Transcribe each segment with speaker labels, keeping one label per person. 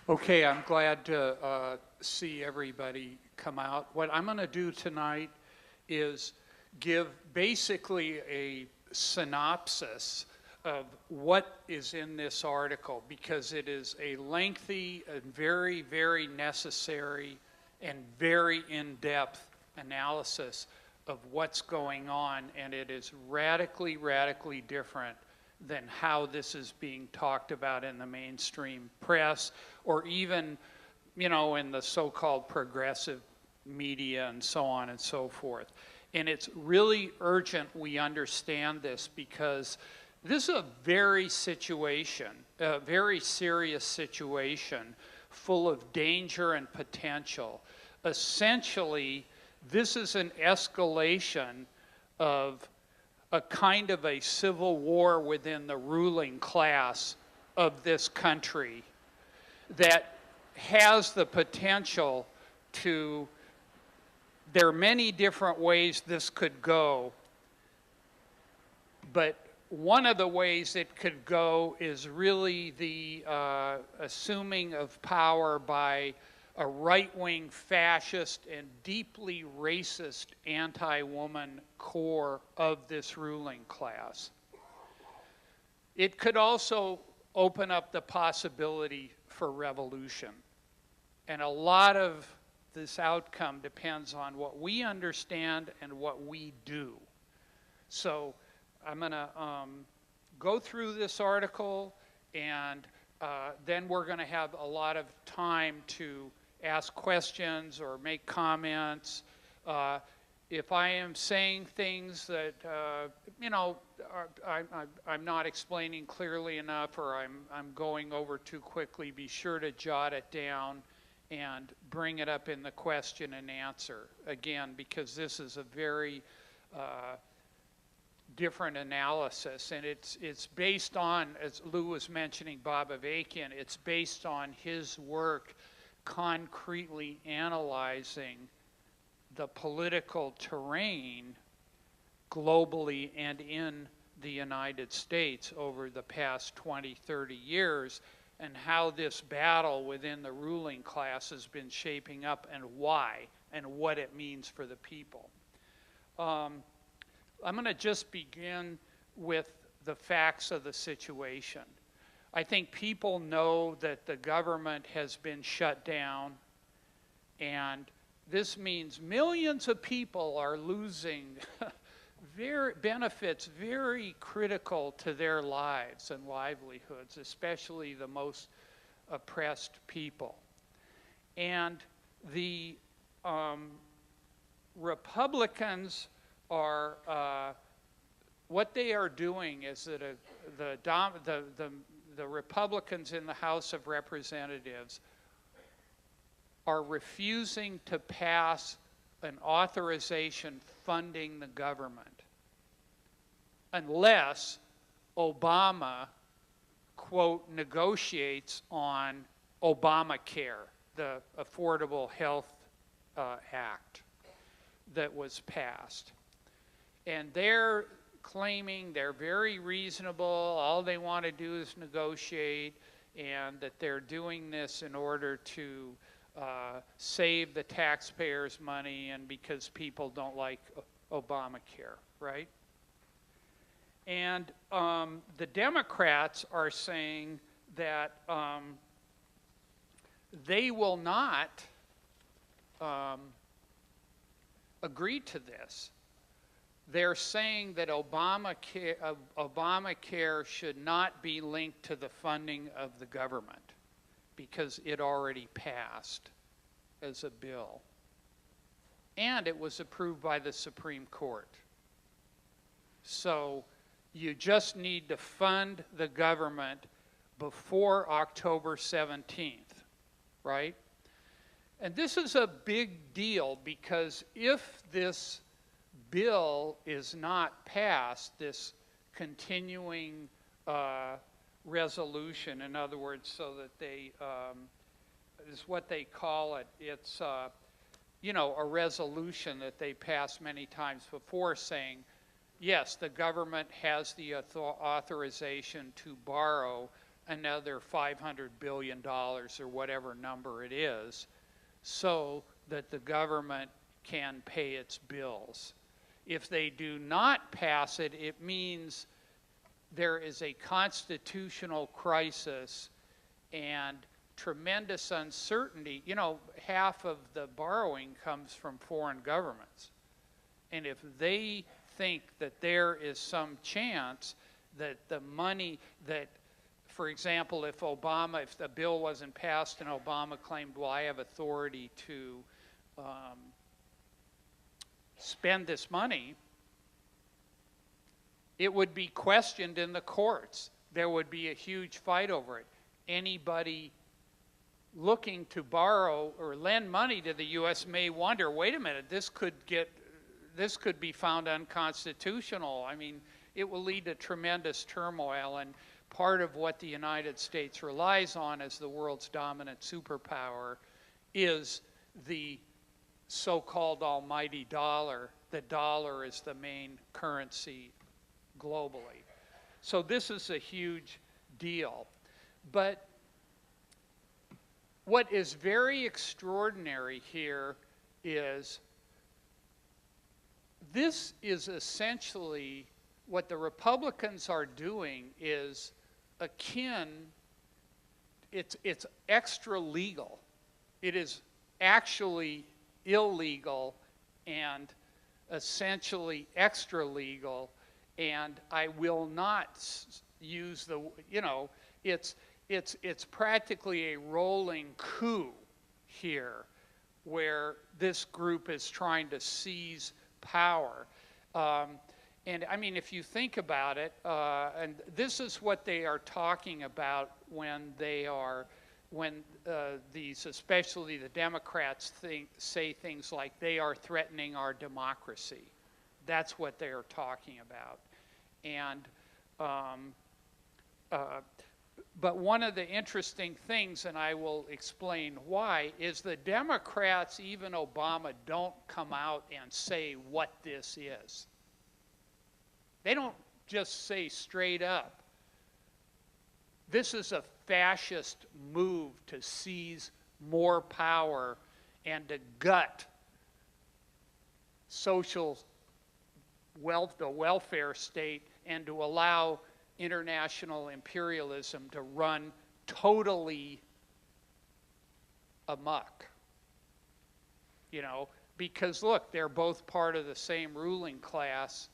Speaker 1: Okay, I'm glad to see everybody come out. What I'm going to do tonight is give basically a synopsis of what is in this article, because it is a lengthy and very, very necessary and very in-depth analysis of what's going on, and it is radically, radically different than how this is being talked about in the mainstream press, or even, you know, in the so-called progressive media and so on and so forth. And it's really urgent we understand this, because this is a very serious situation full of danger and potential. Essentially, this is an escalation of a kind of a civil war within the ruling class of this country that has the potential to, there are many different ways this could go, but one of the ways it could go is really the assuming of power by a right-wing fascist and deeply racist anti-woman core of this ruling class. It could also open up the possibility for revolution. And a lot of this outcome depends on what we understand and what we do. So I'm going to go through this article, and then we're going to have a lot of time to ask questions or make comments. If I am saying things that, you know, I'm not explaining clearly enough, or I'm going over too quickly, be sure to jot it down and bring it up in the question and answer. Again, because this is a very different analysis, and it's based on, as Lou was mentioning, Bob Avakian, it's based on his work concretely analyzing the political terrain globally and in the United States over the past 20, 30 years, and how this battle within the ruling class has been shaping up, and why, and what it means for the people. I'm going to just begin with the facts of the situation. I think people know that the government has been shut down, and this means millions of people are losing benefits very critical to their lives and livelihoods, especially the most oppressed people. And the Republicans are, what they are doing is that the Republicans in the House of Representatives are refusing to pass an authorization funding the government unless Obama, quote, negotiates on Obamacare, the Affordable Health Act that was passed. And they're claiming they're very reasonable, all they want to do is negotiate, and that they're doing this in order to save the taxpayers' money and because people don't like Obamacare, right? And the Democrats are saying that they will not agree to this. They're saying that Obamacare should not be linked to the funding of the government because it already passed as a bill. And it was approved by the Supreme Court. So you just need to fund the government before October 17th, right? And this is a big deal, because if this bill is not passed, this continuing resolution, in other words, so that they, is what they call it, it's, you know, a resolution that they passed many times before saying, yes, the government has the authorization to borrow another $500 billion or whatever number it is so that the government can pay its bills. If they do not pass it, it means there is a constitutional crisis and tremendous uncertainty. You know, half of the borrowing comes from foreign governments. And if they think that there is some chance that the money that, for example, if the bill wasn't passed and Obama claimed, well, I have authority to spend this money, it would be questioned in the courts. There would be a huge fight over it. Anybody looking to borrow or lend money to the U.S. may wonder, wait a minute, this could be found unconstitutional. I mean, it will lead to tremendous turmoil, and part of what the United States relies on as the world's dominant superpower is the so-called almighty dollar. The dollar is the main currency globally. So this is a huge deal. But what is very extraordinary here is this is essentially what the Republicans are doing is akin, it's extra legal. It is actually illegal and essentially extra legal, and I will not use the, you know, it's practically a rolling coup here where this group is trying to seize power. And I mean, if you think about it, and this is what they are talking about when these, especially the Democrats, say things like they are threatening our democracy. That's what they are talking about. And but one of the interesting things, and I will explain why, is the Democrats, even Obama, don't come out and say what this is. They don't just say straight up, this is a fascist move to seize more power and to gut social wealth, the welfare state, and to allow international imperialism to run totally amok. You know, because look, they're both part of the same ruling class,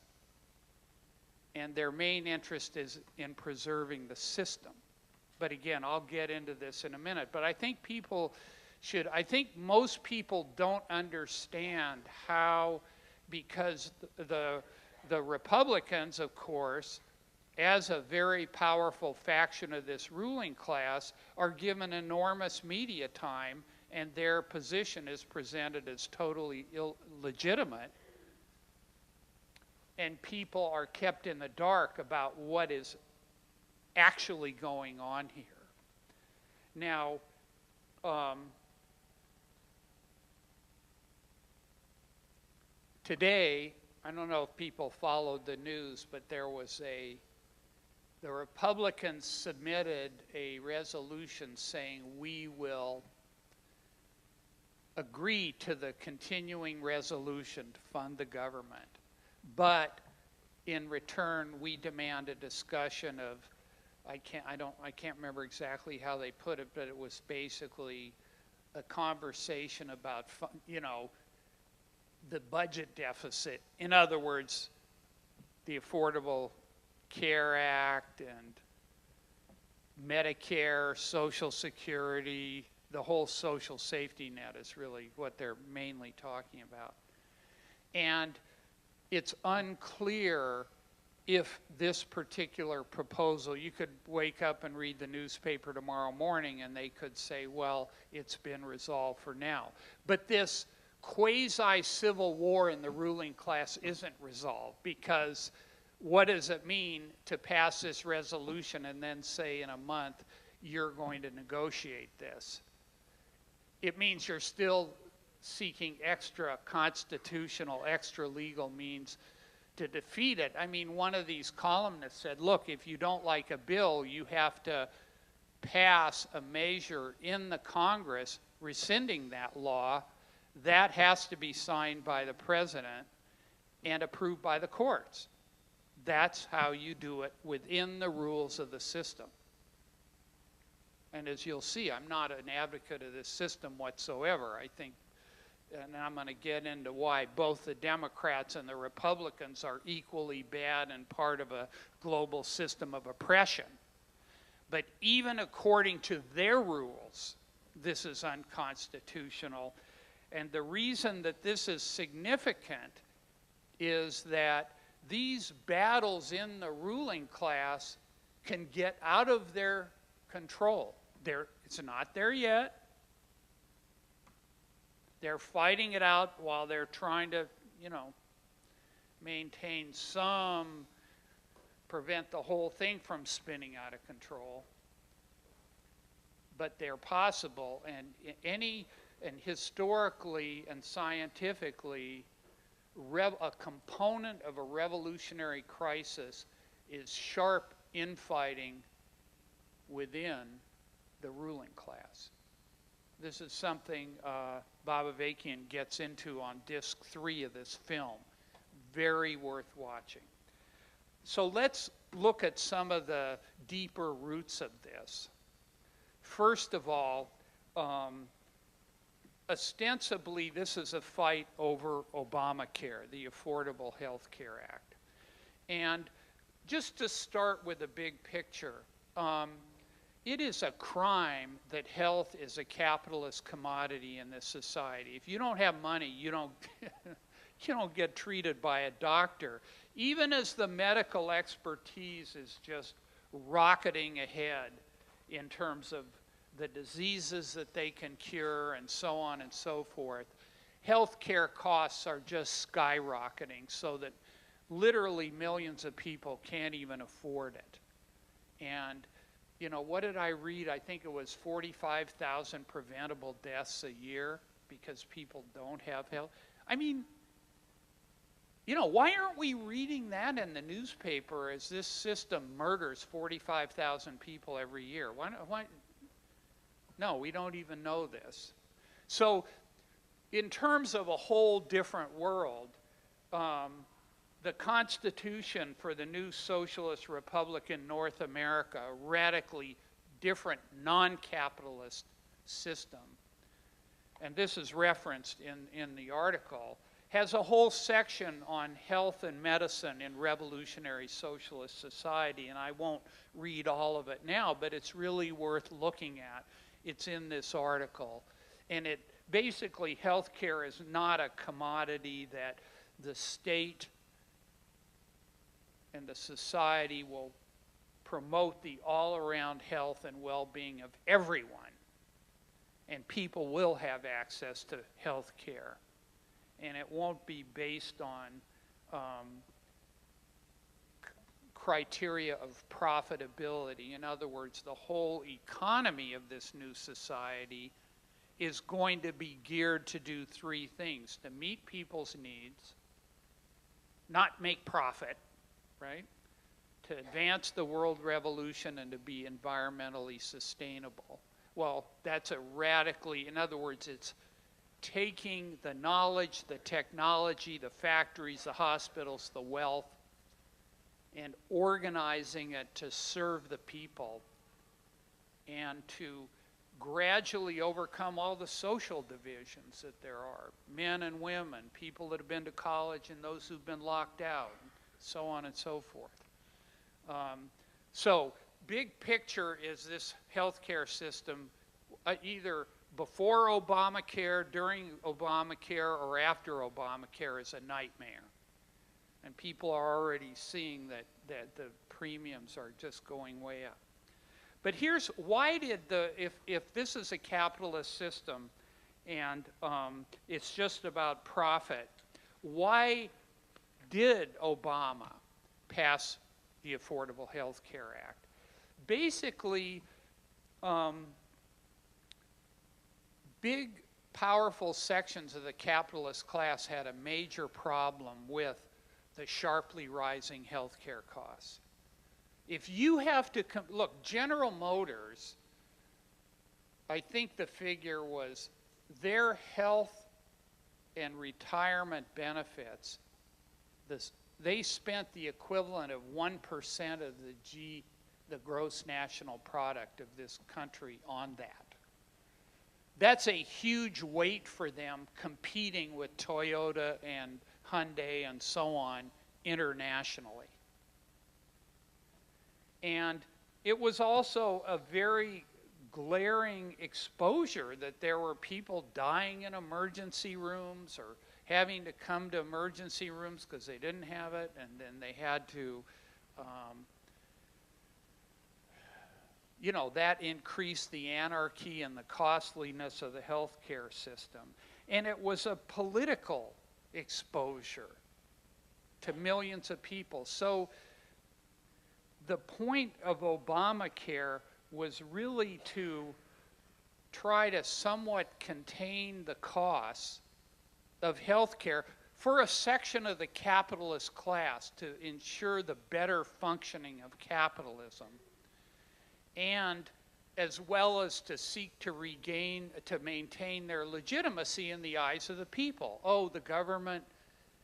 Speaker 1: and their main interest is in preserving the system. But again, I'll get into this in a minute. But I think I think most people don't understand how, because the Republicans, of course, as a very powerful faction of this ruling class, are given enormous media time, and their position is presented as totally illegitimate. And people are kept in the dark about what is actually going on here. Now, today, I don't know if people followed the news, but the Republicans submitted a resolution saying we will agree to the continuing resolution to fund the government. But in return, we demand a discussion of, I can't remember exactly how they put it, but it was basically a conversation about, you know, the budget deficit. In other words, the Affordable Care Act and Medicare, Social Security, the whole social safety net is really what they're mainly talking about. And it's unclear if this particular proposal, you could wake up and read the newspaper tomorrow morning and they could say, well, it's been resolved for now. But this quasi-civil war in the ruling class isn't resolved, because what does it mean to pass this resolution and then say in a month you're going to negotiate this? It means you're still seeking extra constitutional, extra legal means to defeat it. I mean, one of these columnists said, look, if you don't like a bill, you have to pass a measure in the Congress rescinding that law, that has to be signed by the president and approved by the courts. That's how you do it within the rules of the system. And as you'll see, I'm not an advocate of this system whatsoever. I think, and I'm going to get into why both the Democrats and the Republicans are equally bad and part of a global system of oppression. But even according to their rules, this is unconstitutional. And the reason that this is significant is that these battles in the ruling class can get out of their control. It's not there yet. They're fighting it out while they're trying to, maintain some, prevent the whole thing from spinning out of control. But they're possible, and historically and scientifically, a component of a revolutionary crisis is sharp infighting within the ruling class. This is something Bob Avakian gets into on disc 3 of this film. Very worth watching. So let's look at some of the deeper roots of this. First of all, ostensibly this is a fight over Obamacare, the Affordable Health Care Act. And just to start with the big picture, it is a crime that health is a capitalist commodity in this society. If you don't have money, you don't, you don't get treated by a doctor. Even as the medical expertise is just rocketing ahead in terms of the diseases that they can cure and so on and so forth, healthcare costs are just skyrocketing so that literally millions of people can't even afford it. And what did I read? I think it was 45,000 preventable deaths a year because people don't have health. I mean, why aren't we reading that in the newspaper as this system murders 45,000 people every year? Why? No, we don't even know this. So in terms of a whole different world, the Constitution for the new Socialist Republic in North America, a radically different non-capitalist system, and this is referenced in the article, has a whole section on health and medicine in revolutionary socialist society, and I won't read all of it now, but it's really worth looking at. It's in this article. And it basically, healthcare is not a commodity that the state and the society will promote the all-around health and well-being of everyone. And people will have access to health care. And it won't be based on criteria of profitability. In other words, the whole economy of this new society is going to be geared to do three things: to meet people's needs, not make profit, right? To advance the world revolution, and to be environmentally sustainable. Well, that's a radically, in other words, it's taking the knowledge, the technology, the factories, the hospitals, the wealth, and organizing it to serve the people and to gradually overcome all the social divisions that there are. Men and women, people that have been to college and those who've been locked out, and so on and so forth. So big picture is this healthcare system either before Obamacare, during Obamacare, or after Obamacare is a nightmare. And people are already seeing that the premiums are just going way up. But here's why did if this is a capitalist system and it's just about profit, why did Obama pass the Affordable Health Care Act? Basically, big, powerful sections of the capitalist class had a major problem with the sharply rising health care costs. If you have to, look, General Motors I think the figure was their health and retirement benefits, they spent the equivalent of 1% of the gross national product of this country on that. That's a huge weight for them competing with Toyota and Hyundai and so on internationally. And it was also a very glaring exposure that there were people dying in emergency rooms or having to come to emergency rooms because they didn't have it, and then they had to, you know, that increased the anarchy and the costliness of the healthcare system. And it was a political exposure to millions of people. So the point of Obamacare was really to try to somewhat contain the costs of health care for a section of the capitalist class to ensure the better functioning of capitalism, and as well as to seek to maintain their legitimacy in the eyes of the people. Oh, the government,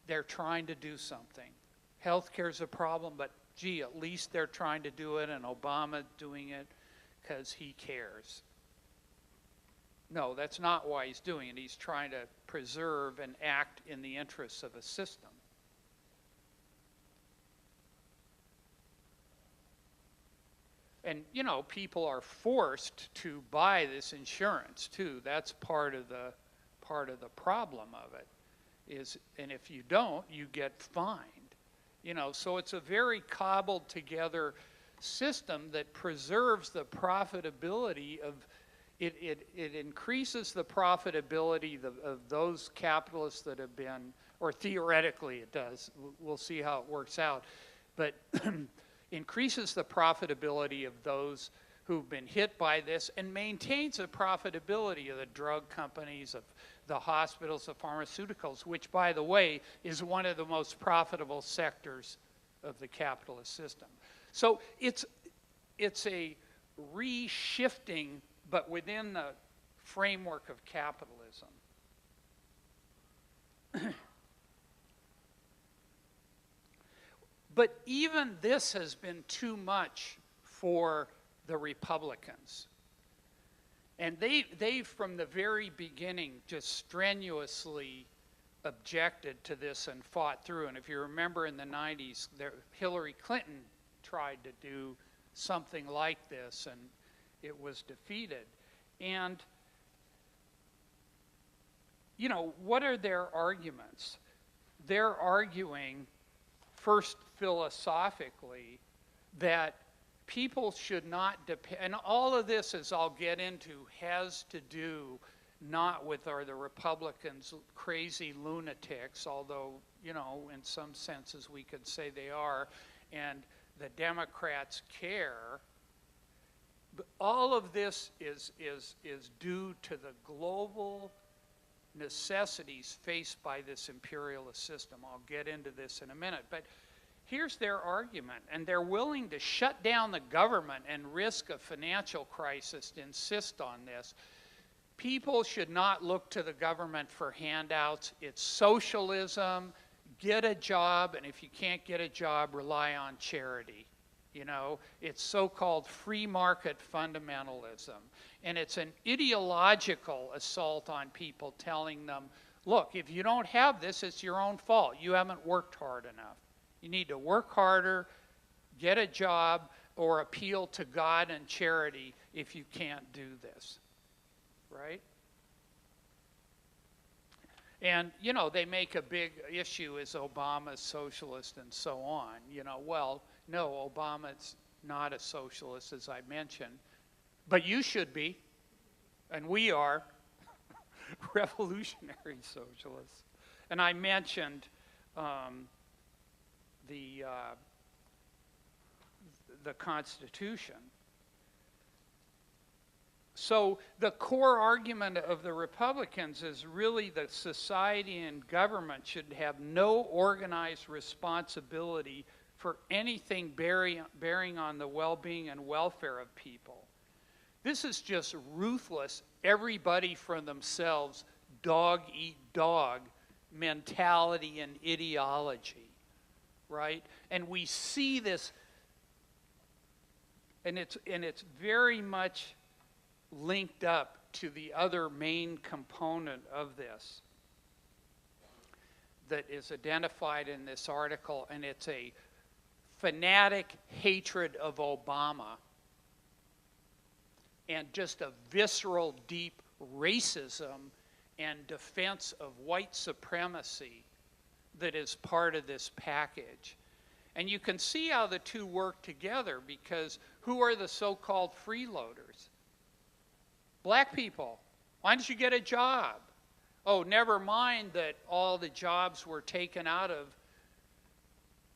Speaker 1: they're trying to do something. Healthcare's a problem, but gee, at least they're trying to do it, and Obama's doing it because he cares. No, that's not why he's doing it. He's trying to preserve and act in the interests of a system. And, you know, people are forced to buy this insurance, too. That's part of the problem of it. And if you don't, you get fined. You know, so it's a very cobbled together system that preserves the profitability of it increases the profitability of those capitalists that have been, or theoretically it does, we'll see how it works out, but increases the profitability of those who've been hit by this and maintains the profitability of the drug companies, of the hospitals, the pharmaceuticals, which, by the way, is one of the most profitable sectors of the capitalist system. So it's a reshifting, but within the framework of capitalism. But even this has been too much for the Republicans. And they from the very beginning just strenuously objected to this and fought through. And if you remember in the 90s, Hillary Clinton tried to do something like this, and it was defeated. And, you know, what are their arguments? They're arguing, first philosophically, that people should not depend, and all of this, as I'll get into, has to do not with the Republicans crazy lunatics, although, you know, in some senses we could say they are, and the Democrats care. But all of this is due to the global necessities faced by this imperialist system. I'll get into this in a minute. But here's their argument, and they're willing to shut down the government and risk a financial crisis to insist on this. People should not look to the government for handouts. It's socialism. Get a job, and if you can't get a job, rely on charity. You know, it's so-called free market fundamentalism. And it's an ideological assault on people, telling them, look, if you don't have this, it's your own fault. You haven't worked hard enough. You need to work harder, get a job, or appeal to God and charity if you can't do this, right? And, you know, they make a big issue as Obama's socialist and so on. You know, well, no, Obama's not a socialist, as I mentioned, but you should be, and we are revolutionary socialists. And I mentioned the Constitution. So the core argument of the Republicans is really that society and government should have no organized responsibility for anything bearing on the well-being and welfare of people. This is just ruthless, everybody for themselves, dog eat dog mentality and ideology, right? And we see this, and it's very much linked up to the other main component of this that is identified in this article, and it's a fanatic hatred of Obama and just a visceral, deep racism and defense of white supremacy that is part of this package. And you can see how the two work together, because who are the so-called freeloaders? Black people. Why don't you get a job? Oh, never mind that all the jobs were taken out of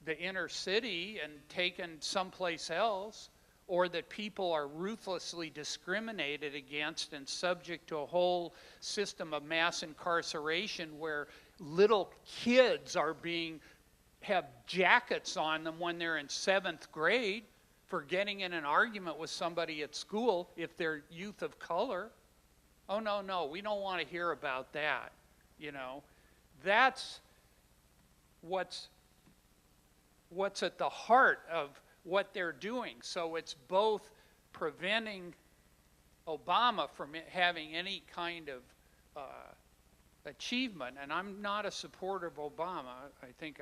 Speaker 1: the inner city and taken someplace else, or that people are ruthlessly discriminated against and subject to a whole system of mass incarceration where little kids are have jackets on them when they're in 7th grade for getting in an argument with somebody at school if they're youth of color. Oh, no, no, we don't want to hear about that, you know. That's what's at the heart of what they're doing. So it's both preventing Obama from having any kind of achievement, and I'm not a supporter of Obama. I think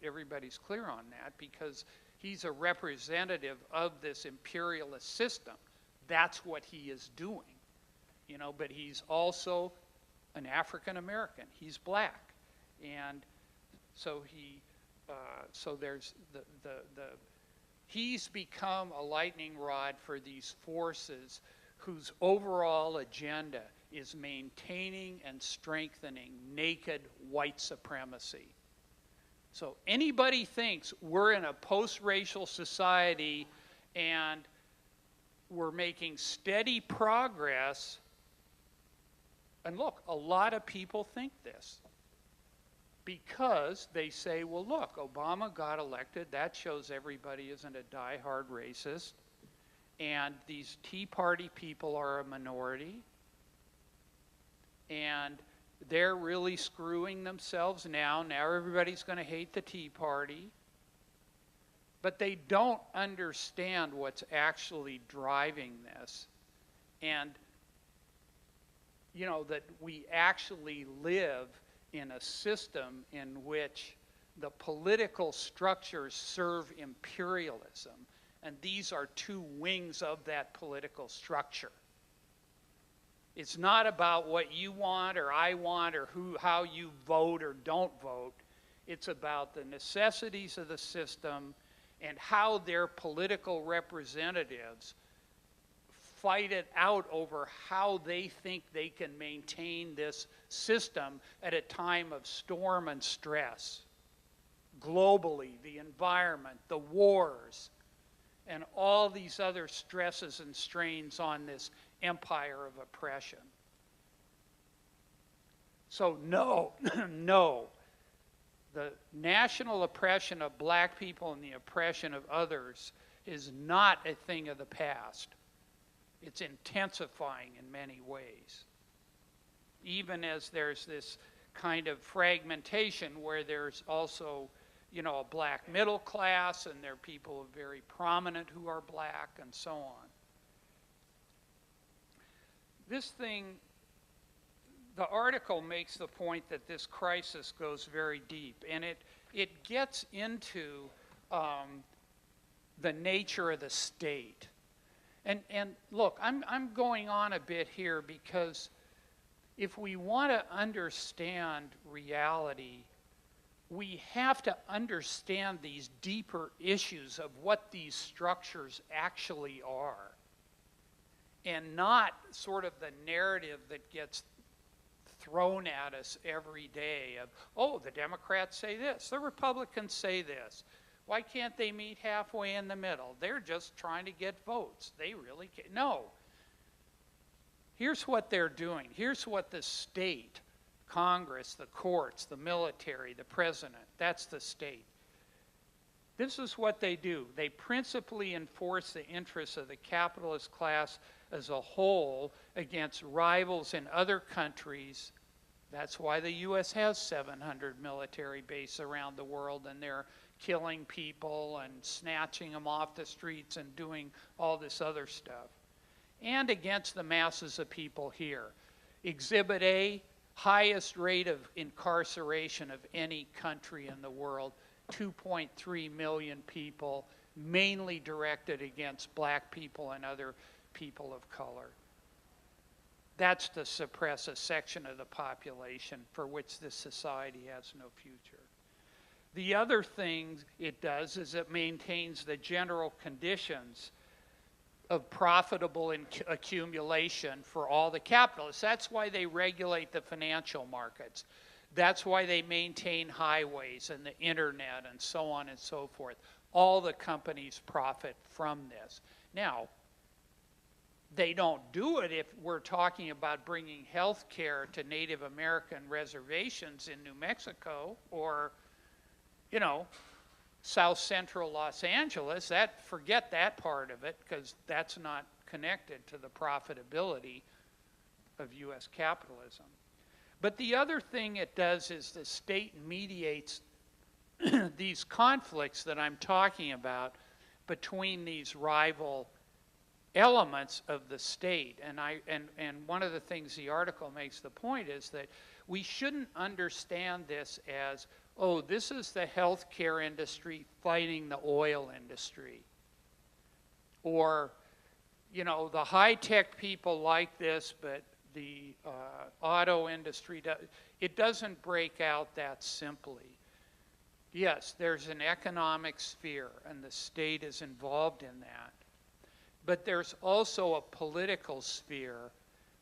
Speaker 1: everybody's clear on that, because he's a representative of this imperialist system. That's what he is doing, you know. But he's also an African American. He's black, and so so there's he's become a lightning rod for these forces whose overall agenda is maintaining and strengthening naked white supremacy. So anybody thinks we're in a post-racial society and we're making steady progress, and look, a lot of people think this, because they say, well, look, Obama got elected. That shows everybody isn't a die-hard racist. And these Tea Party people are a minority. And they're really screwing themselves now. Now everybody's going to hate the Tea Party. But they don't understand what's actually driving this. And, you know, that we actually live in a system in which the political structures serve imperialism. And these are two wings of that political structure. It's not about what you want or I want or how you vote or don't vote. It's about the necessities of the system and how their political representatives fight it out over how they think they can maintain this system at a time of storm and stress. Globally, the environment, the wars, and all these other stresses and strains on this empire of oppression. So no, no. The national oppression of black people and the oppression of others is not a thing of the past. It's intensifying in many ways. Even as there's this kind of fragmentation where there's also, you know, a black middle class, and there are people very prominent who are black, and so on. This thing, the article makes the point that this crisis goes very deep, and it gets into the nature of the state. And look, I'm going on a bit here because if we want to understand reality, we have to understand these deeper issues of what these structures actually are, and not sort of the narrative that gets thrown at us every day of, oh, the Democrats say this, the Republicans say this. Why can't they meet halfway in the middle? They're just trying to get votes. They really can't. No. Here's what they're doing. Here's what the state, Congress, the courts, the military, the president, that's the state. This is what they do. They principally enforce the interests of the capitalist class as a whole against rivals in other countries. That's why the U.S. has 700 military bases around the world, and they're killing people and snatching them off the streets and doing all this other stuff. And against the masses of people here. Exhibit A, highest rate of incarceration of any country in the world, 2.3 million people, mainly directed against black people and other people of color. That's to suppress a section of the population for which this society has no future. The other thing it does is it maintains the general conditions of profitable accumulation for all the capitalists. That's why they regulate the financial markets. That's why they maintain highways and the internet and so on and so forth. All the companies profit from this. Now, they don't do it if we're talking about bringing health care to Native American reservations in New Mexico or, you know, South Central Los Angeles. Forget that part of it, because that's not connected to the profitability of U.S. capitalism. But the other thing it does is the state mediates these conflicts that I'm talking about between these rival elements of the state. And one of the things the article makes the point is that we shouldn't understand this as, oh, this is the healthcare industry fighting the oil industry. Or, you know, the high-tech people like this, but the auto industry, it doesn't break out that simply. Yes, there's an economic sphere, and the state is involved in that. But there's also a political sphere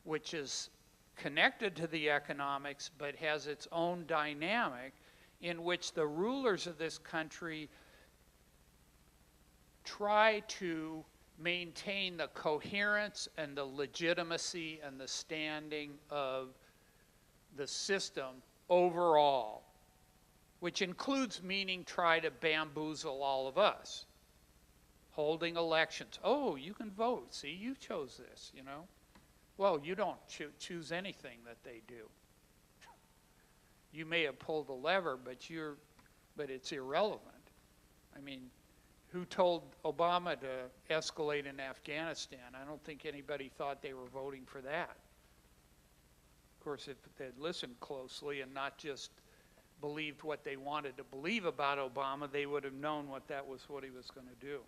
Speaker 1: which is connected to the economics but has its own dynamic in which the rulers of this country try to maintain the coherence and the legitimacy and the standing of the system overall, which includes meaning try to bamboozle all of us. Holding elections. Oh, you can vote. See, you chose this, you know. Well, you don't choose anything that they do. You may have pulled the lever, but it's irrelevant. I mean, who told Obama to escalate in Afghanistan? I don't think anybody thought they were voting for that. Of course, if they'd listened closely and not just believed what they wanted to believe about Obama, they would have known that was what he was going to do.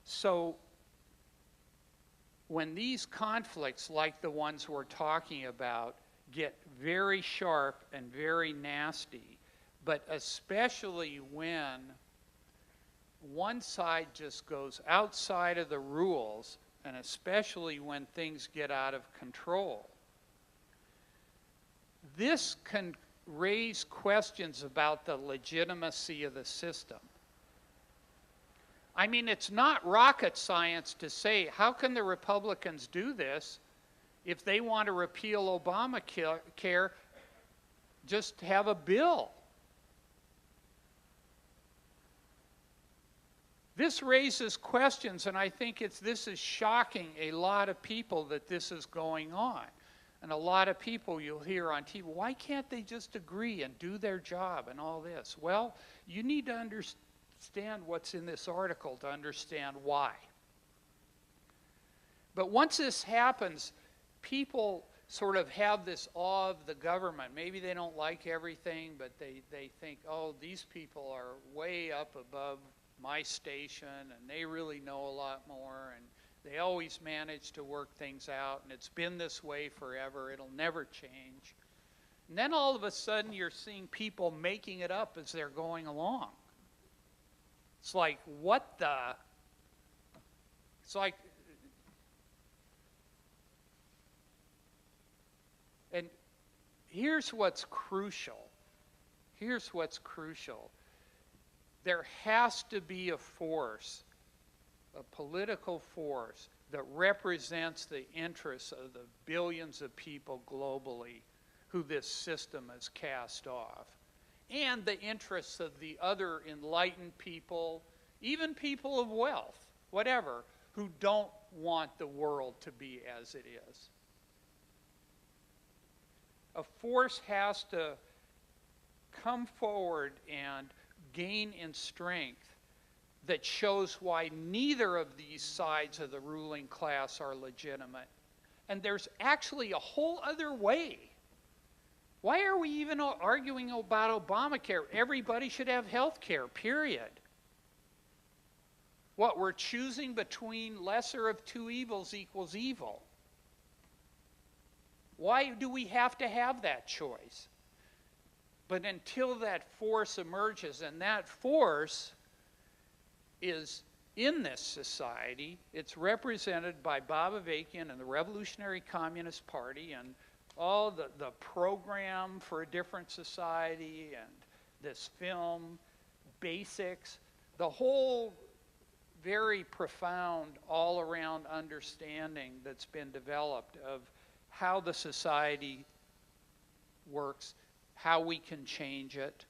Speaker 1: So when these conflicts, like the ones we're talking about, get very sharp and very nasty, but especially when one side just goes outside of the rules, and especially when things get out of control, this can raise questions about the legitimacy of the system. I mean, it's not rocket science to say, how can the Republicans do this if they want to repeal Obamacare? Just have a bill. This raises questions, and I think this is shocking a lot of people that this is going on. And a lot of people you'll hear on TV, why can't they just agree and do their job and all this? Well, you need to understand what's in this article to understand why. But once this happens, people sort of have this awe of the government. Maybe they don't like everything, but they think, oh, these people are way up above my station, and they really know a lot more, and they always manage to work things out, and it's been this way forever. It'll never change. And then all of a sudden, you're seeing people making it up as they're going along. It's like, what the? It's like, and here's what's crucial. Here's what's crucial. There has to be a force, a political force, that represents the interests of the billions of people globally who this system has cast off. and the interests of the other enlightened people, even people of wealth, whatever, who don't want the world to be as it is. A force has to come forward and gain in strength that shows why neither of these sides of the ruling class are legitimate. And there's actually a whole other way. Why are we even arguing about Obamacare? Everybody should have health care, period. What, we're choosing between lesser of two evils equals evil. Why do we have to have that choice? But until that force emerges, and that force is in this society, it's represented by Bob Avakian and the Revolutionary Communist Party and all the program for a different society and this film, Basics, the whole very profound all-around understanding that's been developed of how the society works, how we can change it,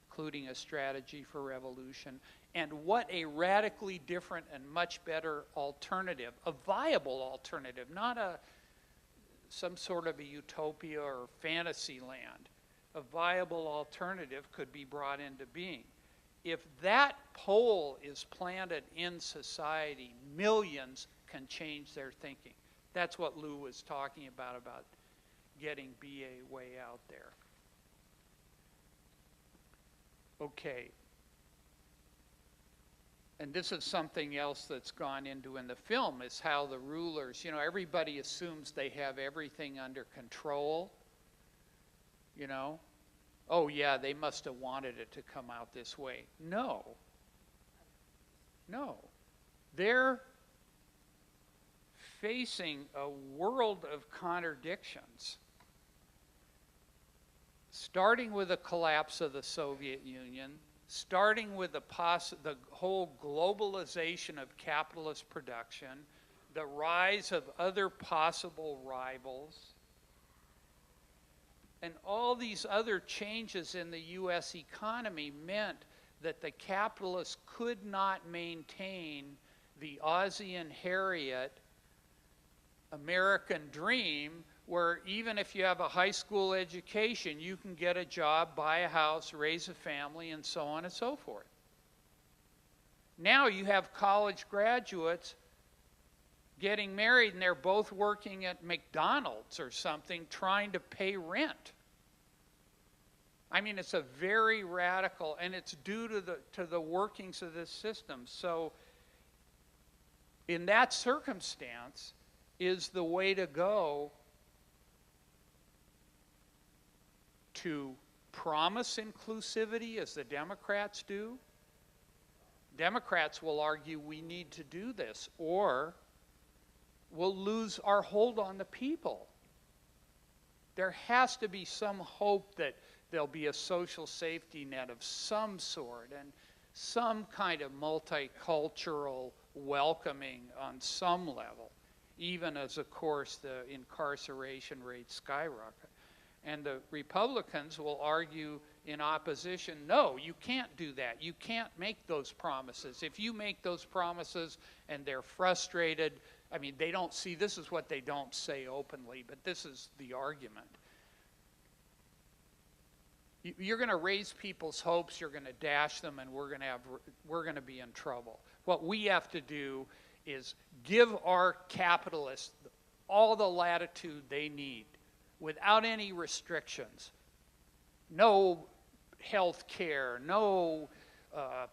Speaker 1: including a strategy for revolution, and what a radically different and much better alternative, a viable alternative, not some sort of a utopia or fantasy land, a viable alternative could be brought into being. If that pole is planted in society, millions can change their thinking. That's what Lou was talking about getting BA way out there. Okay. And this is something else that's gone into in the film, is how the rulers, you know, everybody assumes they have everything under control, you know. Oh yeah, they must have wanted it to come out this way. No. No. They're facing a world of contradictions, starting with the collapse of the Soviet Union, starting with the whole globalization of capitalist production, the rise of other possible rivals, and all these other changes in the U.S. economy meant that the capitalists could not maintain the Ozzie and Harriet American dream, where even if you have a high school education, you can get a job, buy a house, raise a family, and so on and so forth. Now you have college graduates getting married, and they're both working at McDonald's or something, trying to pay rent. I mean, it's a very radical, and it's due to the workings of this system. So in that circumstance, is the way to go to promise inclusivity as the Democrats do? Democrats will argue we need to do this, or we'll lose our hold on the people. There has to be some hope that there'll be a social safety net of some sort and some kind of multicultural welcoming on some level, even as, of course, the incarceration rates skyrocket. And the Republicans will argue in opposition, no, you can't do that. You can't make those promises. If you make those promises and they're frustrated, I mean, they don't see, this is what they don't say openly, but this is the argument. You're going to raise people's hopes, you're going to dash them, and we're going to be in trouble. What we have to do is give our capitalists all the latitude they need without any restrictions. No health care, no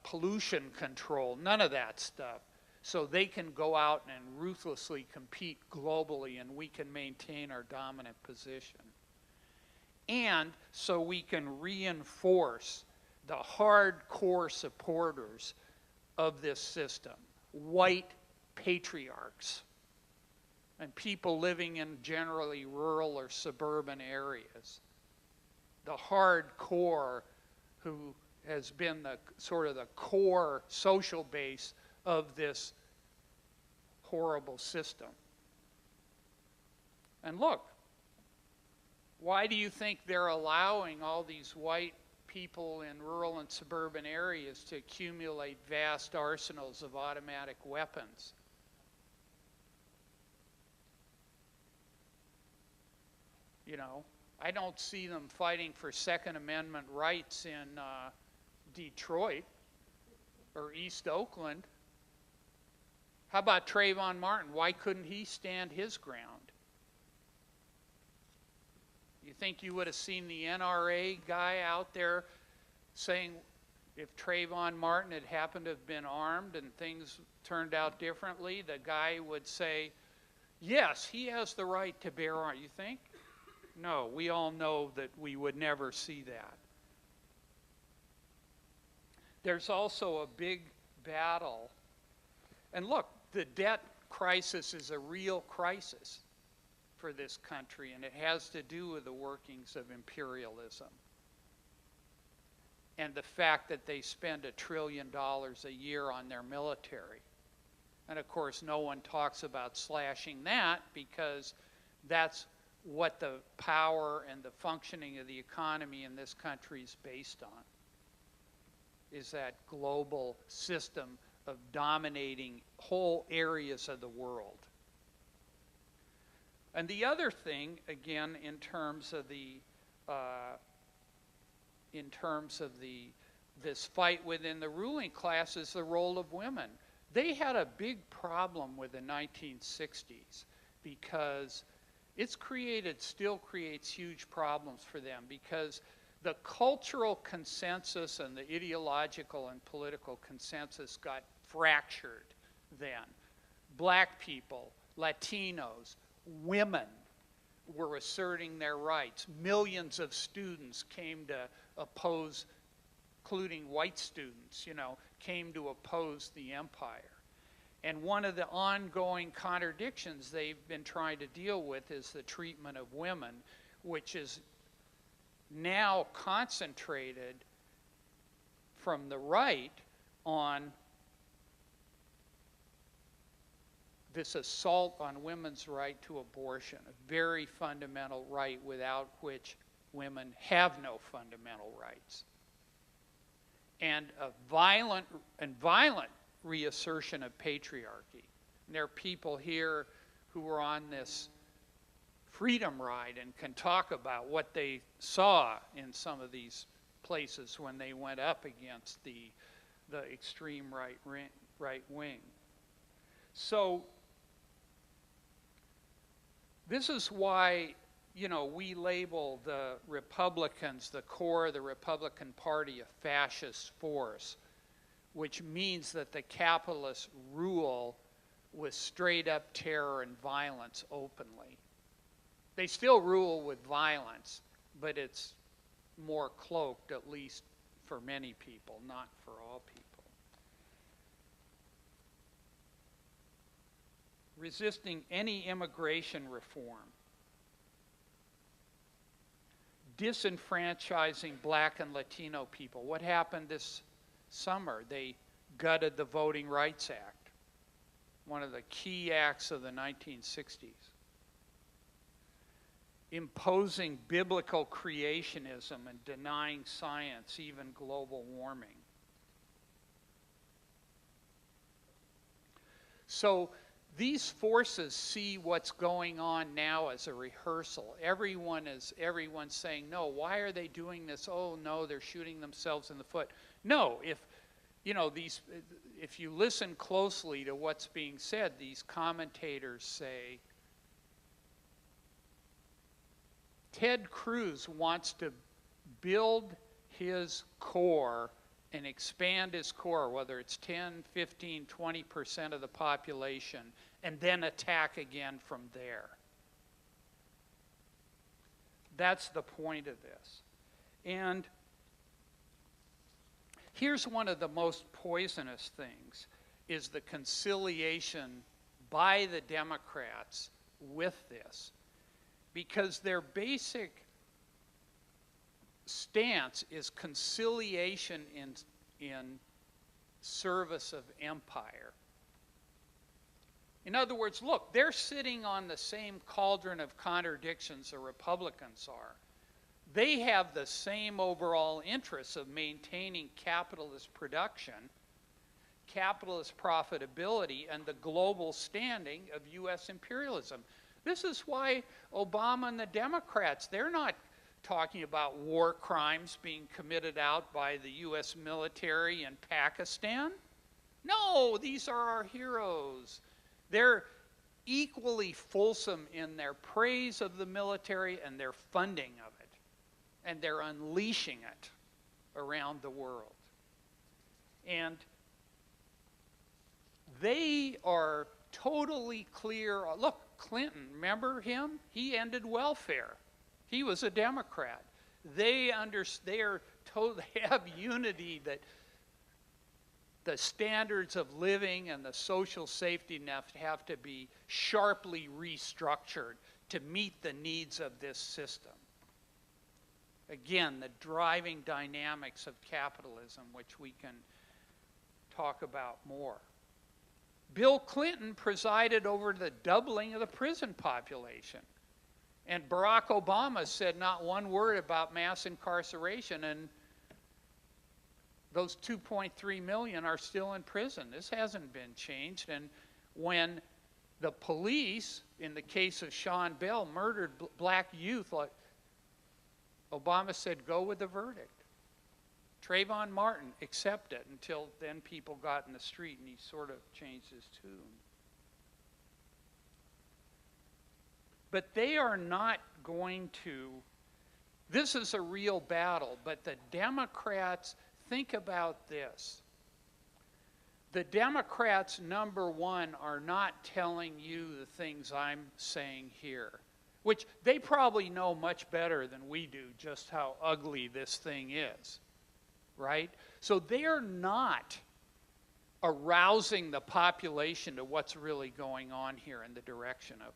Speaker 1: pollution control, none of that stuff. So they can go out and ruthlessly compete globally, and we can maintain our dominant position. And so we can reinforce the hardcore supporters of this system, white patriarchs, and people living in generally rural or suburban areas. The hardcore who has been the sort of the core social base of this horrible system. And look, why do you think they're allowing all these white people in rural and suburban areas to accumulate vast arsenals of automatic weapons. You know, I don't see them fighting for Second Amendment rights in Detroit or East Oakland. How about Trayvon Martin? Why couldn't he stand his ground? You think you would have seen the NRA guy out there saying if Trayvon Martin had happened to have been armed and things turned out differently, the guy would say, yes, he has the right to bear arms. You think? No, we all know that we would never see that. There's also a big battle. And look, the debt crisis is a real crisis for this country, and it has to do with the workings of imperialism and the fact that they spend $1 trillion a year on their military. And of course, no one talks about slashing that because that's what the power and the functioning of the economy in this country is based on, is that global system of dominating whole areas of the world. And the other thing, again, in terms of this fight within the ruling class, is the role of women. They had a big problem with the 1960s because still creates huge problems for them, because the cultural consensus and the ideological and political consensus got fractured then. Black people, Latinos, women were asserting their rights. Millions of students came to oppose, including white students, came to oppose the empire. And one of the ongoing contradictions they've been trying to deal with is the treatment of women, which is now concentrated from the right on this assault on women's right to abortion, a very fundamental right without which women have no fundamental rights. And a violent reassertion of patriarchy. And there are people here who were on this freedom ride and can talk about what they saw in some of these places when they went up against the extreme right wing. So this is why, we label the Republicans, the core of the Republican Party, a fascist force, which means that the capitalists rule with straight up terror and violence openly. They still rule with violence, but it's more cloaked, at least for many people, not for all people. Resisting any immigration reform. Disenfranchising black and Latino people. What happened this summer? They gutted the Voting Rights Act, one of the key acts of the 1960s. Imposing biblical creationism and denying science, even global warming. So these forces see what's going on now as a rehearsal. Everyone's saying, no, why are they doing this? Oh no, they're shooting themselves in the foot. No, if you listen closely to what's being said, these commentators say, Ted Cruz wants to build his core and expand his core, whether it's 10, 15, 20% of the population, and then attack again from there. That's the point of this. And here's one of the most poisonous things, is the conciliation by the Democrats with this. Because their basic stance is conciliation in service of empire. In other words, look, they're sitting on the same cauldron of contradictions the Republicans are. They have the same overall interests of maintaining capitalist production, capitalist profitability, and the global standing of U.S. imperialism. This is why Obama and the Democrats, they're not talking about war crimes being committed out by the U.S. military in Pakistan. No, these are our heroes. They're equally fulsome in their praise of the military and their funding of it. And they're unleashing it around the world. And they are totally clear. Look, Clinton, remember him? He ended welfare. He was a Democrat. They have unity that the standards of living and the social safety net have to be sharply restructured to meet the needs of this system. Again, the driving dynamics of capitalism, which we can talk about more. Bill Clinton presided over the doubling of the prison population. And Barack Obama said not one word about mass incarceration, and those 2.3 million are still in prison. This hasn't been changed. And when the police, in the case of Sean Bell, murdered black youth, like Obama said, go with the verdict. Trayvon Martin, accept it. Until then people got in the street and he sort of changed his tune. But they are not going to, this is a real battle, but the Democrats, think about this. The Democrats, number one, are not telling you the things I'm saying here, which they probably know much better than we do just how ugly this thing is, right? So they're not arousing the population to what's really going on here and the direction of it.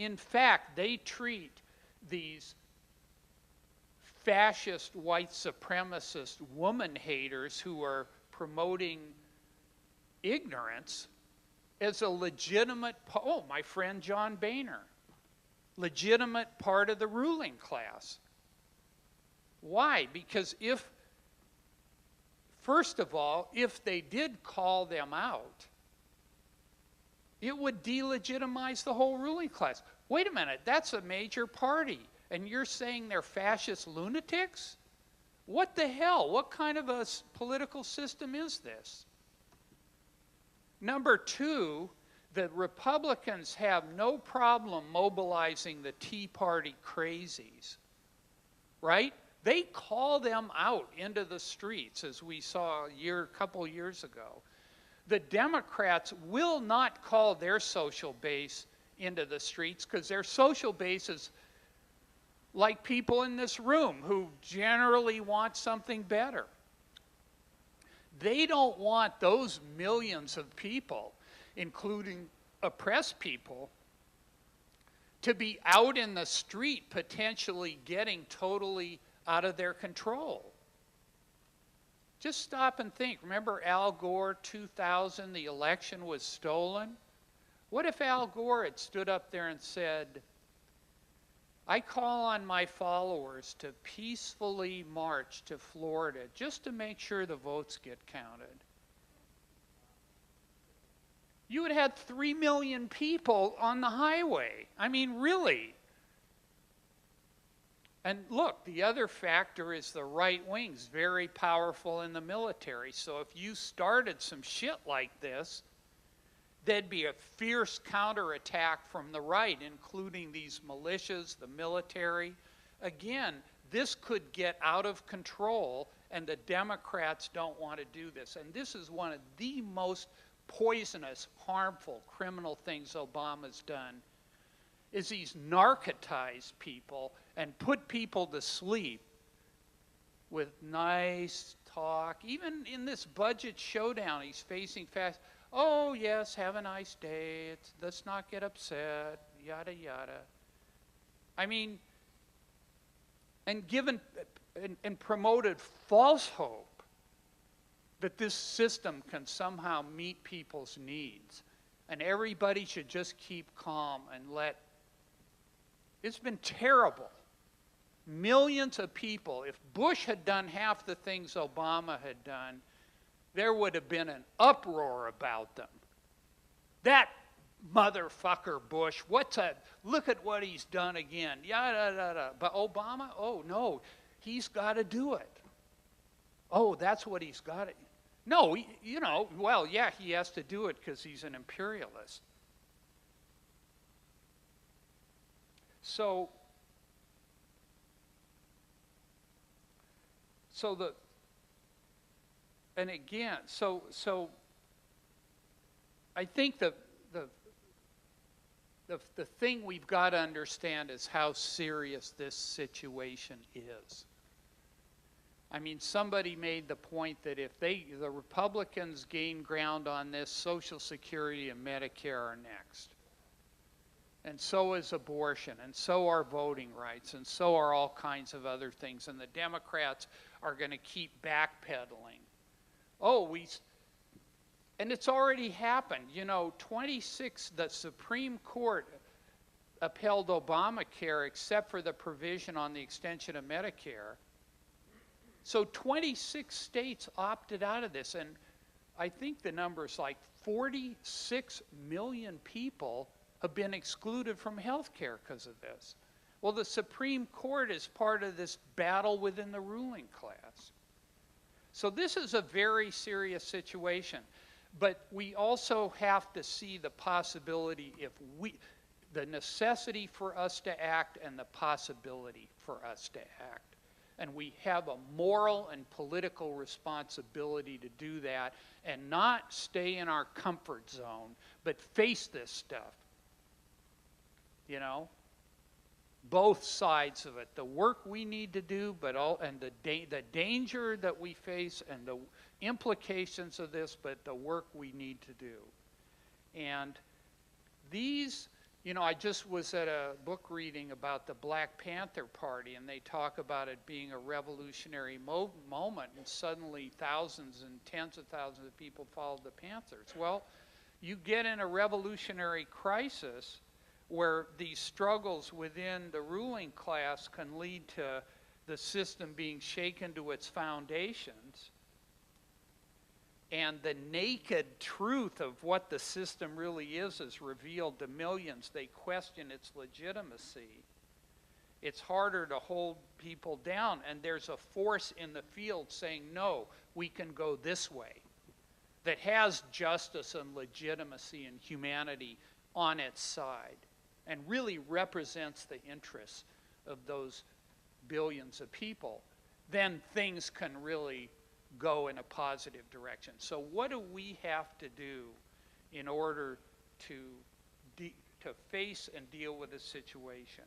Speaker 1: In fact, they treat these fascist, white supremacist woman haters who are promoting ignorance as a legitimate, oh, my friend John Boehner, legitimate part of the ruling class. Why? Because if, first of all, if they did call them out, it would delegitimize the whole ruling class. Wait a minute, that's a major party, and you're saying they're fascist lunatics? What the hell? What kind of a political system is this? Number two, the Republicans have no problem mobilizing the Tea Party crazies, right? They call them out into the streets, as we saw a couple years ago. The Democrats will not call their social base into the streets because their social base is like people in this room who generally want something better. They don't want those millions of people, including oppressed people, to be out in the street potentially getting totally out of their control. Just stop and think. Remember Al Gore, 2000, the election was stolen? What if Al Gore had stood up there and said, I call on my followers to peacefully march to Florida just to make sure the votes get counted? You would have had 3 million people on the highway. I mean, really. And look, the other factor is the right wing's very powerful in the military. So if you started some shit like this, there'd be a fierce counterattack from the right, including these militias, the military. Again, this could get out of control, and the Democrats don't want to do this. And this is one of the most poisonous, harmful, criminal things Obama's done, is he's narcotized people and put people to sleep with nice talk. Even in this budget showdown, he's facing fast. Oh, yes, have a nice day. Let's not get upset, yada, yada. I mean, and given and promoted false hope that this system can somehow meet people's needs. And everybody should just keep calm and let. It's been terrible. millions of people. If Bush had done half the things Obama had done, there would have been an uproar about them. That motherfucker Bush, look at what he's done again. Yada. But Obama, oh no, he's got to do it. Oh, that's what he's got to. No, well, yeah, he has to do it because he's an imperialist. So I think the thing we've got to understand is how serious this situation is. I mean, somebody made the point that if the Republicans gain ground on this, Social Security and Medicare are next. And so is abortion, and so are voting rights, and so are all kinds of other things. And the Democrats are going to keep backpedaling. And it's already happened. The Supreme Court upheld Obamacare except for the provision on the extension of Medicare. So 26 states opted out of this, and I think the number is like 46 million people have been excluded from health care because of this. Well, the Supreme Court is part of this battle within the ruling class. So this is a very serious situation. But we also have to see the possibility the necessity for us to act and the possibility for us to act. And we have a moral and political responsibility to do that and not stay in our comfort zone, but face this stuff. Both sides of it. The work we need to do, and the danger that we face and the implications of this, but the work we need to do. And these, I just was at a book reading about the Black Panther Party, and they talk about it being a revolutionary moment, and suddenly thousands and tens of thousands of people followed the Panthers. Well, you get in a revolutionary crisis where these struggles within the ruling class can lead to the system being shaken to its foundations. And the naked truth of what the system really is revealed to millions. They question its legitimacy. It's harder to hold people down, and there's a force in the field saying, no, we can go this way, that has justice and legitimacy and humanity on its side, and really represents the interests of those billions of people. Then things can really go in a positive direction. So what do we have to do in order to face and deal with the situation?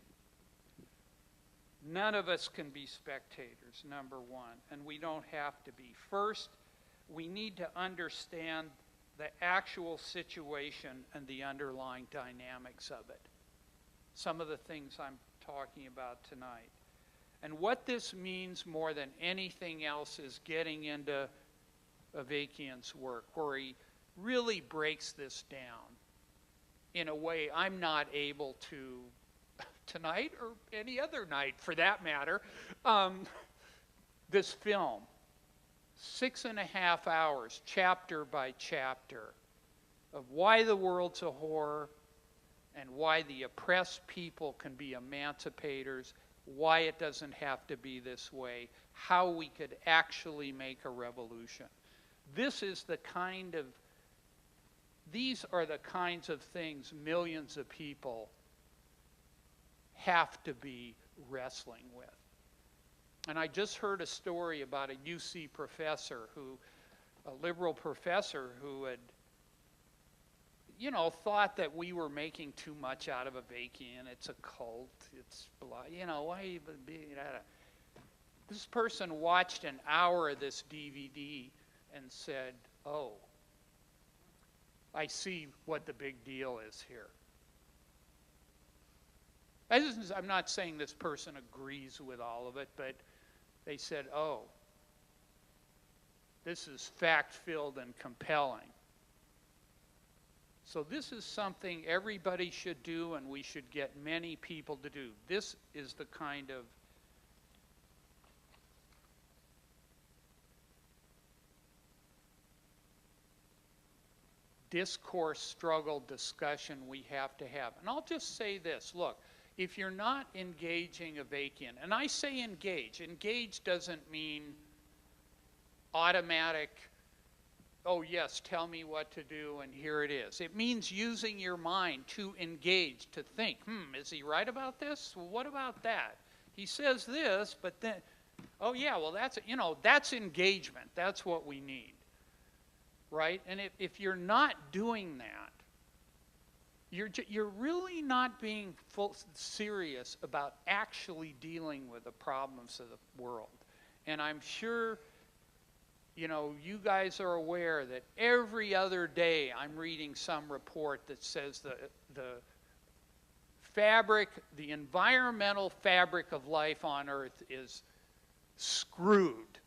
Speaker 1: None of us can be spectators, number one, and we don't have to be. First, we need to understand the actual situation and the underlying dynamics of it. Some of the things I'm talking about tonight. And what this means more than anything else is getting into Avakian's work, where he really breaks this down in a way I'm not able to tonight or any other night for that matter. This film, 6.5 hours, chapter by chapter, of why the world's a horror and why the oppressed people can be emancipators, why it doesn't have to be this way, how we could actually make a revolution. These are the kinds of things millions of people have to be wrestling with. And I just heard a story about a UC professor a liberal professor who had thought that we were making too much out of Avakian. It's a cult. It's blah. Why even be that? This person watched an hour of this DVD and said, "Oh, I see what the big deal is here." I'm not saying this person agrees with all of it, but they said, "Oh, this is fact-filled and compelling." So this is something everybody should do, and we should get many people to do. This is the kind of discourse, struggle, discussion we have to have. And I'll just say this, look, if you're not engaging Avakian, and I say engage doesn't mean automatic, oh yes, tell me what to do and here it is. It means using your mind to engage, to think, is he right about this? Well, what about that? He says this, but then, oh yeah, well that's engagement. That's what we need, right? And if you're not doing that, you're really not being serious about actually dealing with the problems of the world. And I'm sure, you guys are aware that every other day I'm reading some report that says the environmental fabric of life on Earth is screwed.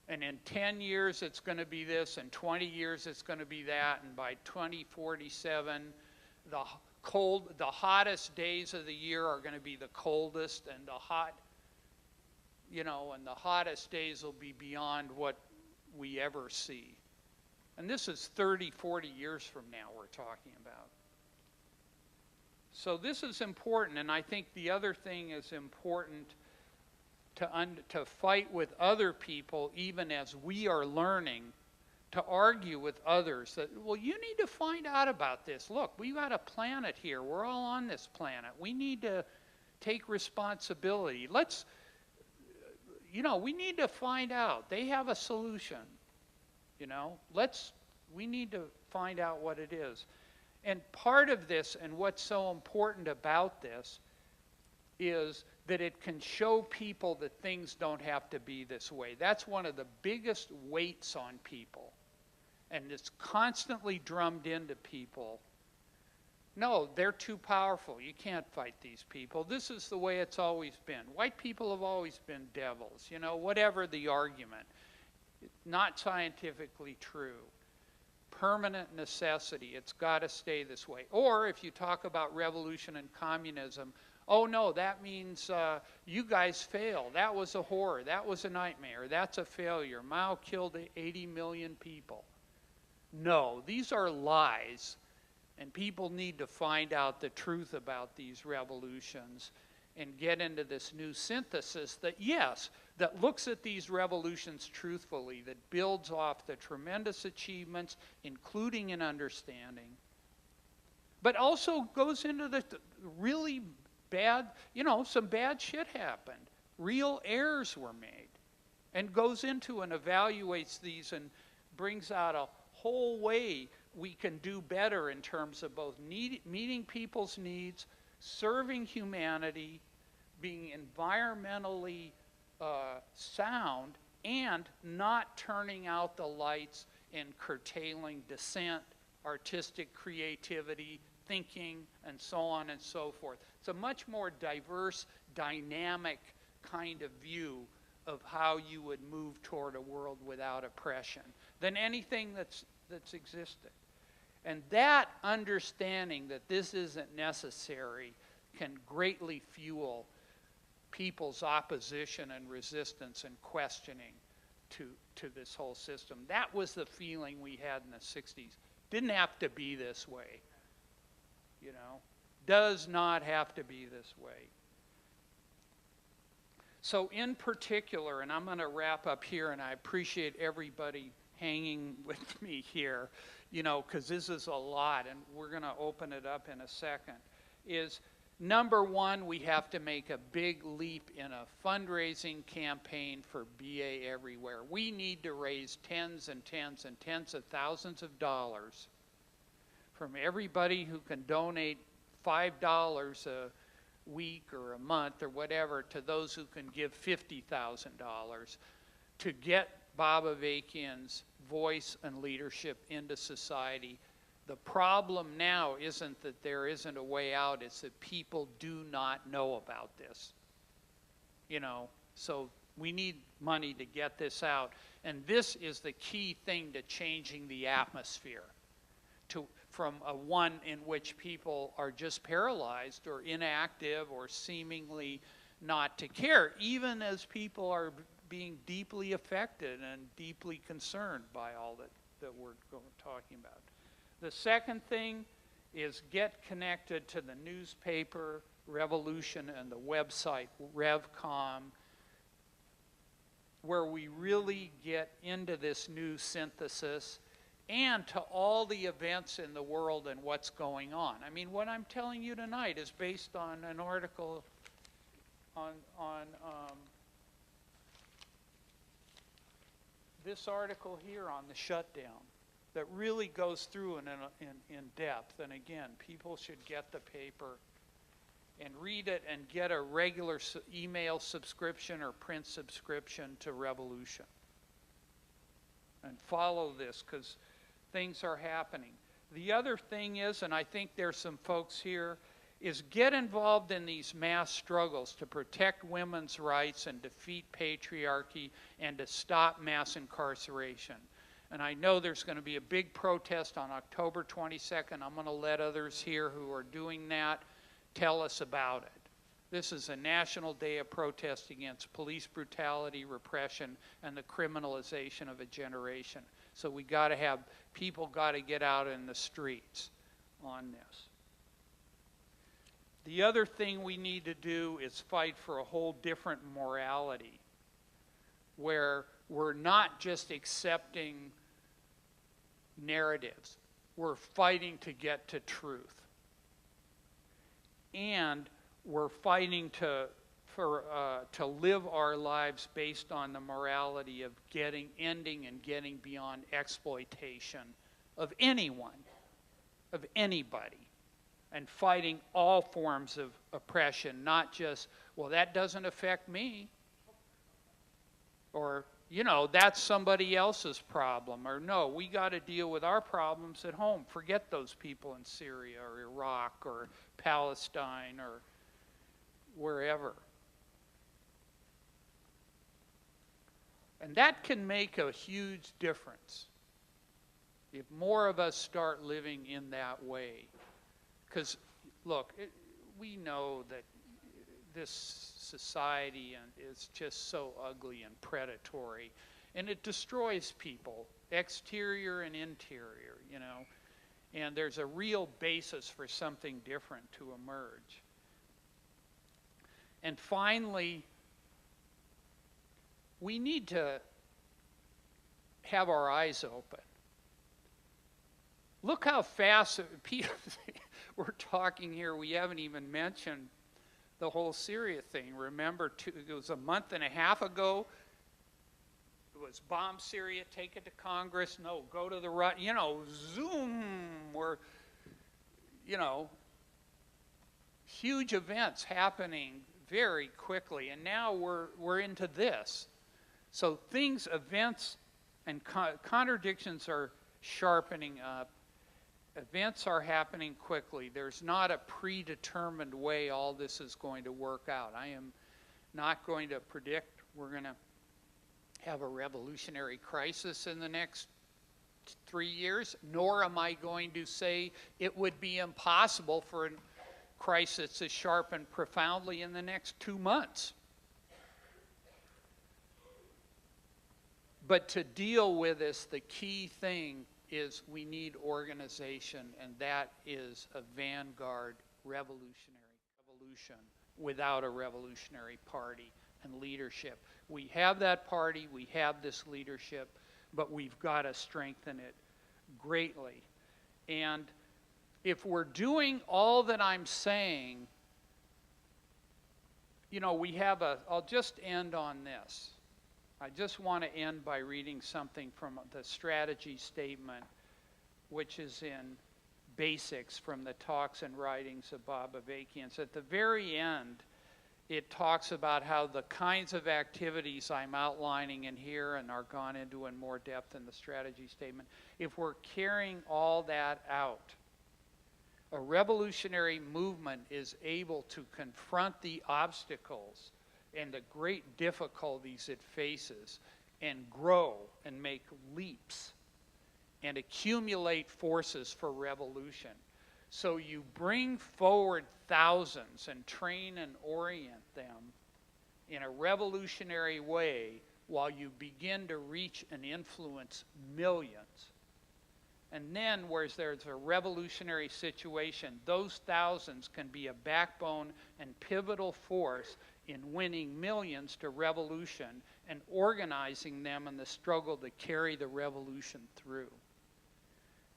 Speaker 1: And in 10 years it's going to be this, and 20 years it's going to be that, and by 2047 the hottest days of the year are going to be the coldest, and the hottest days will be beyond what we ever see. And this is 30, 40 years from now we're talking about. So this is important, and I think the other thing is important to fight with other people, even as we are learning, to argue with others that, well, you need to find out about this. Look, we've got a planet here. We're all on this planet. We need to take responsibility. We need to find out. They have a solution. We need to find out what it is. And part of this, and what's so important about this, is that it can show people that things don't have to be this way. That's one of the biggest weights on people. And it's constantly drummed into people. No, they're too powerful. You can't fight these people. This is the way it's always been. White people have always been devils, whatever the argument. Not scientifically true. Permanent necessity. It's got to stay this way. Or if you talk about revolution and communism, oh no, that means you guys failed. That was a horror. That was a nightmare. That's a failure. Mao killed 80 million people. No, these are lies. And people need to find out the truth about these revolutions and get into this new synthesis that, yes, that looks at these revolutions truthfully, that builds off the tremendous achievements, including in understanding, but also goes into the really bad, some bad shit happened. Real errors were made, and goes into and evaluates these and brings out a whole way we can do better in terms of both meeting people's needs, serving humanity, being environmentally sound, and not turning out the lights and curtailing dissent, artistic creativity, thinking, and so on and so forth. It's a much more diverse, dynamic kind of view of how you would move toward a world without oppression than anything that's existed. And that understanding that this isn't necessary can greatly fuel people's opposition and resistance and questioning to this whole system. That was the feeling we had in the 60s. Didn't have to be this way. Does not have to be this way. So in particular, and I'm going to wrap up here, and I appreciate everybody hanging with me here, because this is a lot, and we're going to open it up in a second, is number one, we have to make a big leap in a fundraising campaign for BA Everywhere. We need to raise tens and tens and tens of thousands of dollars from everybody who can donate $5 a week or a month or whatever to those who can give $50,000 to get Bob Avakian's voice and leadership into society. The problem now isn't that there isn't a way out, it's that people do not know about this. So we need money to get this out. And this is the key thing to changing the atmosphere from a one in which people are just paralyzed or inactive or seemingly not to care, even as people are being deeply affected and deeply concerned by all that we're talking about. The second thing is get connected to the newspaper Revolution and the website RevCom, where we really get into this new synthesis and to all the events in the world and what's going on. I mean, what I'm telling you tonight is based on an article on this article here on the shutdown that really goes through in depth. And again, people should get the paper and read it and get a regular email subscription or print subscription to Revolution. And follow this, because things are happening. The other thing is, and I think there's some folks here, is get involved in these mass struggles to protect women's rights and defeat patriarchy and to stop mass incarceration. And I know there's going to be a big protest on October 22nd. I'm going to let others here who are doing that tell us about it. This is a national day of protest against police brutality, repression, and the criminalization of a generation. So we got to have, people got to get out in the streets on this. The other thing we need to do is fight for a whole different morality, where we're not just accepting narratives. We're fighting to get to truth. And we're fighting to live our lives based on the morality of ending and getting beyond exploitation of anyone, of anybody, and fighting all forms of oppression, not just, well, that doesn't affect me, or, you know, that's somebody else's problem, or no, we got to deal with our problems at home. Forget those people in Syria or Iraq or Palestine or wherever. And that can make a huge difference if more of us start living in that way. Because, look, we know that this society is just so ugly and predatory, and it destroys people, exterior and interior, you know. And there's a real basis for something different to emerge. And finally, we need to have our eyes open. Look how fast people, we're talking here, we haven't even mentioned the whole Syria thing. Remember, it was a month and a half ago, it was bomb Syria, take it to Congress, no, go to the, you know, zoom, we're, you know, huge events happening very quickly, and now we're into this. So things, events, and contradictions are sharpening up. Events are happening quickly. There's not a predetermined way all this is going to work out. I am not going to predict we're going to have a revolutionary crisis in the next 3 years, nor am I going to say it would be impossible for a crisis to sharpen profoundly in the next 2 months. But to deal with this, the key thing is we need organization, and that is a vanguard revolution without a revolutionary party and leadership. We have that party, we have this leadership, but we've got to strengthen it greatly. And if we're doing all that I'm saying, you know, we have I'll just end on this. I just want to end by reading something from the strategy statement, which is in Basics from the talks and writings of Bob Avakian. At the very end, it talks about how the kinds of activities I'm outlining in here and are gone into in more depth in the strategy statement, if we're carrying all that out, a revolutionary movement is able to confront the obstacles and the great difficulties it faces and grow and make leaps and accumulate forces for revolution. So you bring forward thousands and train and orient them in a revolutionary way while you begin to reach and influence millions. And then where there's a revolutionary situation, those thousands can be a backbone and pivotal force in winning millions to revolution and organizing them in the struggle to carry the revolution through.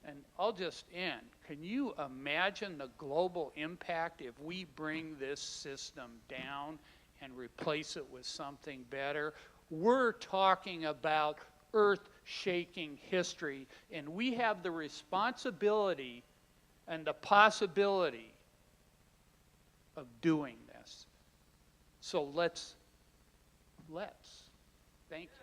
Speaker 1: And I'll just end. Can you imagine the global impact if we bring this system down and replace it with something better? We're talking about earth-shaking history, and we have the responsibility and the possibility of doing this. So let's. Thank you.